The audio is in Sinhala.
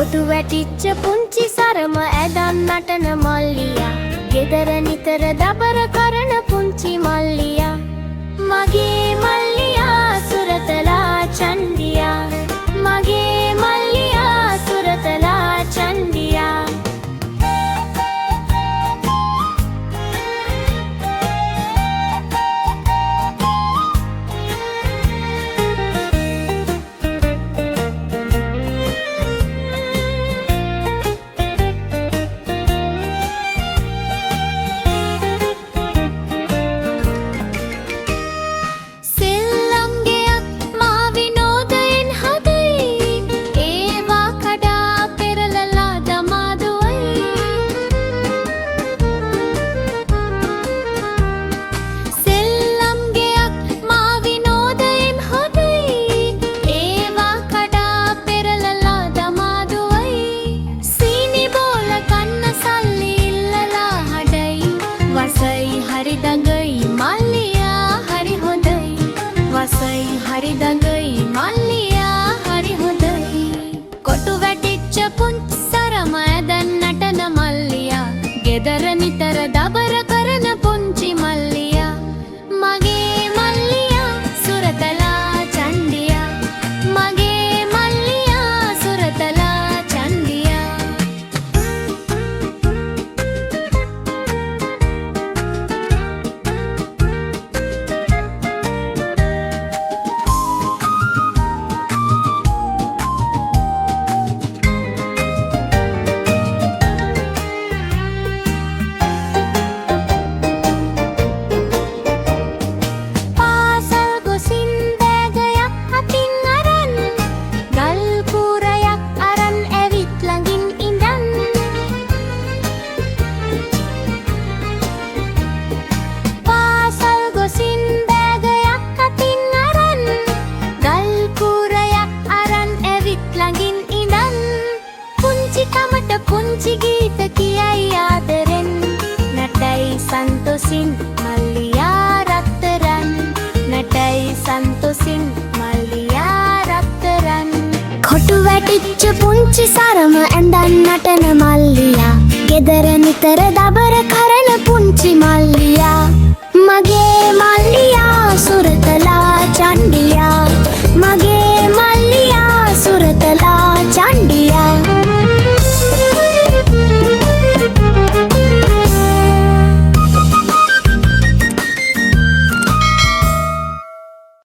කොටු වැටිච්ච පුංචි සරම ඇදන් නටන මල්ලියා ගෙදර නිතර දබර කරන පුංචි මල්ලියා මගේ මල්ලියා සුරතලා චන්දියා මගේ මල්ලියා සුරතලා චන්දියා හරි දඟයි මල්ලියා හරි හොඳයි කොටු වැටිච්ච පුංචි සරම ඇදන් නටන මල්ලියා ගෙදර නිතර දබර කරන පුංචි මල්ලියා මගේ මල්ලියා සුරතලා චන්දියා මගේ මල්ලියා සුරතලා චන්දියා පුංචි ගීත කියයි ආදරෙන් නටයි සන්තොසින් මල්ලියා රත්තරන් නටයි සන්තොසින් මල්ලියා රත්තරන් කොටු වැටිච්ච පුංචි සරම ඇඳන් නටන මල්ලියා ගෙදර නිතර දබර කරන පුංචි මල්ලියා මගේ